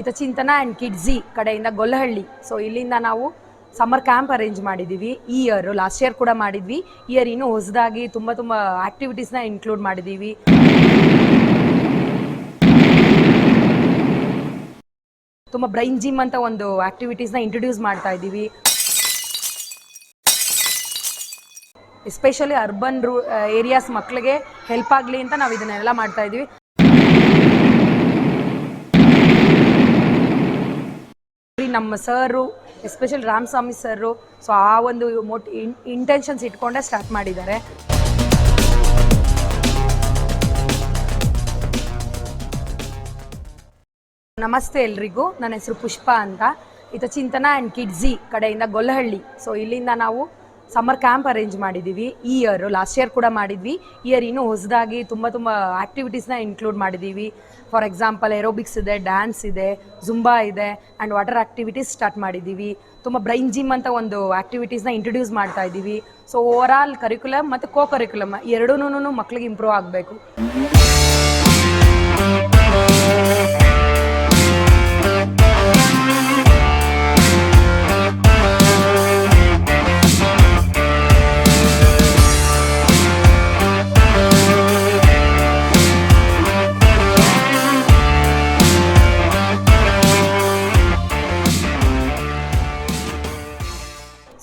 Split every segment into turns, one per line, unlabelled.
ಇದು ಚಿಂತನ ಆ್ಯಂಡ್ ಕಿಡ್ಜಿ ಕಡೆಯಿಂದ ಗೊಲ್ಲಹಳ್ಳಿ. ಸೊ ಇಲ್ಲಿಂದ ನಾವು ಸಮ್ಮರ್ ಕ್ಯಾಂಪ್ ಅರೇಂಜ್ ಮಾಡಿದ್ದೀವಿ ಈ ಇಯರ್. ಲಾಸ್ಟ್ ಇಯರ್ ಕೂಡ ಮಾಡಿದ್ವಿ. ಈ ಇಯರ್ ಇನ್ನೂ ಹೊಸದಾಗಿ ತುಂಬ ಆ್ಯಕ್ಟಿವಿಟೀಸ್ನ ಇನ್ಕ್ಲೂಡ್ ಮಾಡಿದ್ದೀವಿ. ತುಂಬ ಬ್ರೈನ್ ಜಿಮ್ ಅಂತ ಒಂದು ಆ್ಯಕ್ಟಿವಿಟೀಸ್ನ ಇಂಟ್ರೊಡ್ಯೂಸ್ ಮಾಡ್ತಾ ಇದ್ದೀವಿ. ಎಸ್ಪೆಷಲಿ ಅರ್ಬನ್ ಏರಿಯಾಸ್ ಮಕ್ಕಳಿಗೆ ಹೆಲ್ಪ್ ಆಗಲಿ ಅಂತ ನಾವು ಇದನ್ನೆಲ್ಲ ಮಾಡ್ತಾ ಇದ್ದೀವಿ. ನಮ್ಮ ಸರು ಎಸ್ಪೆಷಲಿ ರಾಮಸ್ವಾಮಿ ಸರು ಸೊ ಆ ಒಂದು ಇಂಟೆನ್ಷನ್ಸ್ ಇಟ್ಕೊಂಡೇ ಸ್ಟಾರ್ಟ್ ಮಾಡಿದ್ದಾರೆ. ನಮಸ್ತೆ ಎಲ್ರಿಗೂ, ನನ್ನ ಹೆಸರು ಪುಷ್ಪ ಅಂತ. ಇದು ಚಿಂತನ ಆ್ಯಂಡ್ ಕಿಡ್ಜಿ ಕಡೆಯಿಂದ ಗೊಲ್ಲಹಳ್ಳಿ. ಸೊ ಇಲ್ಲಿಂದ ನಾವು ಸಮ್ಮರ್ ಕ್ಯಾಂಪ್ ಅರೇಂಜ್ ಮಾಡಿದ್ದೀವಿ ಈ ಇಯರ್. ಲಾಸ್ಟ್ ಇಯರ್ ಕೂಡ ಮಾಡಿದ್ವಿ. ಈ ಇಯರ್ ಇನ್ನೂ ಹೊಸದಾಗಿ ತುಂಬ ಆ್ಯಕ್ಟಿವಿಟೀಸ್ನ ಇನ್ಕ್ಲೂಡ್ ಮಾಡಿದ್ದೀವಿ. ಫಾರ್ ಎಕ್ಸಾಂಪಲ್ ಏರೋಬಿಕ್ಸ್ ಇದೆ, ಡ್ಯಾನ್ಸ್ ಇದೆ, ಜುಂಬಾ ಇದೆ ಆ್ಯಂಡ್ ವಾಟರ್ ಆ್ಯಕ್ಟಿವಿಟೀಸ್ ಸ್ಟಾರ್ಟ್ ಮಾಡಿದ್ದೀವಿ. ತುಂಬ ಬ್ರೈನ್ ಜಿಮ್ ಅಂತ ಒಂದು ಆ್ಯಕ್ಟಿವಿಟೀಸ್ನ ಇಂಟ್ರೊಡ್ಯೂಸ್ ಮಾಡ್ತಾ ಇದ್ದೀವಿ. ಸೊ ಓವರ್ ಆಲ್ ಕರಿಕ್ಯುಲಮ್ ಮತ್ತು ಕೋ ಕರಿಕ್ಯುಲಮ್ ಎರಡೂ ಮಕ್ಕಳಿಗೆ ಇಂಪ್ರೂವ್ ಆಗಬೇಕು.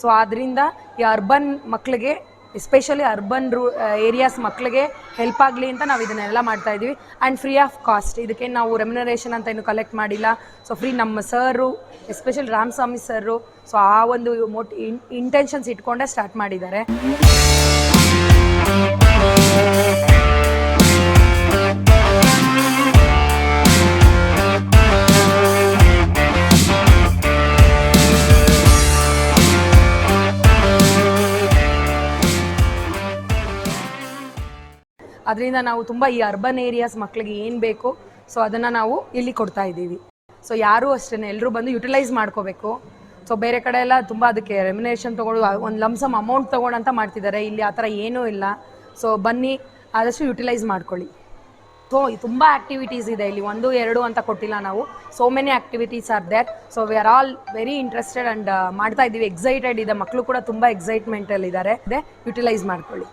ಸೊ ಆದ್ದರಿಂದ ಈ ಅರ್ಬನ್ ಮಕ್ಕಳಿಗೆ ಎಸ್ಪೆಷಲಿ ಅರ್ಬನ್ ಏರಿಯಾಸ್ ಮಕ್ಕಳಿಗೆ ಹೆಲ್ಪ್ ಆಗಲಿ ಅಂತ ನಾವು ಇದನ್ನೆಲ್ಲ ಮಾಡ್ತಾ ಇದ್ದೀವಿ. And free of cost. ಇದಕ್ಕೆ ನಾವು ರೆಮ್ಯುನರೇಷನ್ ಅಂತ ಏನು ಕಲೆಕ್ಟ್ ಮಾಡಿಲ್ಲ. ಸೊ ಫ್ರೀ ನಮ್ಮ ಸರು ಎಸ್ಪೆಷಲಿ ರಾಮಸ್ವಾಮಿ ಸರು ಸೊ ಆ ಒಂದು ಇಂಟೆನ್ಷನ್ಸ್ ಇಟ್ಕೊಂಡೇ ಸ್ಟಾರ್ಟ್ ಮಾಡಿದ್ದಾರೆ. ಅದರಿಂದ ನಾವು ತುಂಬ ಈ ಅರ್ಬನ್ ಏರಿಯಾಸ್ ಮಕ್ಕಳಿಗೆ ಏನು ಬೇಕು ಸೊ ಅದನ್ನು ನಾವು ಇಲ್ಲಿ ಕೊಡ್ತಾ ಇದ್ದೀವಿ. ಸೊ ಯಾರೂ ಅಷ್ಟೇ ಎಲ್ಲರೂ ಬಂದು ಯುಟಿಲೈಸ್ ಮಾಡ್ಕೋಬೇಕು. ಸೊ ಬೇರೆ ಕಡೆ ಎಲ್ಲ ತುಂಬ ಅದಕ್ಕೆ ರೆಮ್ಯುನೇಷನ್ ತೊಗೊಂಡು ಒಂದು ಲಮ್ಸಮ್ ಅಮೌಂಟ್ ತೊಗೊಂಡು ಅಂತ ಮಾಡ್ತಿದ್ದಾರೆ. ಇಲ್ಲಿ ಆ ಥರ ಏನೂ ಇಲ್ಲ. ಸೊ ಬನ್ನಿ ಆದಷ್ಟು ಯುಟಿಲೈಸ್ ಮಾಡ್ಕೊಳ್ಳಿ. ಸೊ ತುಂಬ ಆ್ಯಕ್ಟಿವಿಟೀಸ್ ಇದೆ ಇಲ್ಲಿ, 1, 2 ಅಂತ ಕೊಟ್ಟಿಲ್ಲ ನಾವು. So many activities are there. So we are all very interested and ಮಾಡ್ತಾ ಇದ್ದೀವಿ. ಎಕ್ಸೈಟೆಡ್ ಇದೆ, ಮಕ್ಕಳು ಕೂಡ ತುಂಬ ಎಕ್ಸೈಟ್ಮೆಂಟಲ್ಲಿದ್ದಾರೆ. ಯುಟಿಲೈಸ್ ಮಾಡ್ಕೊಳ್ಳಿ.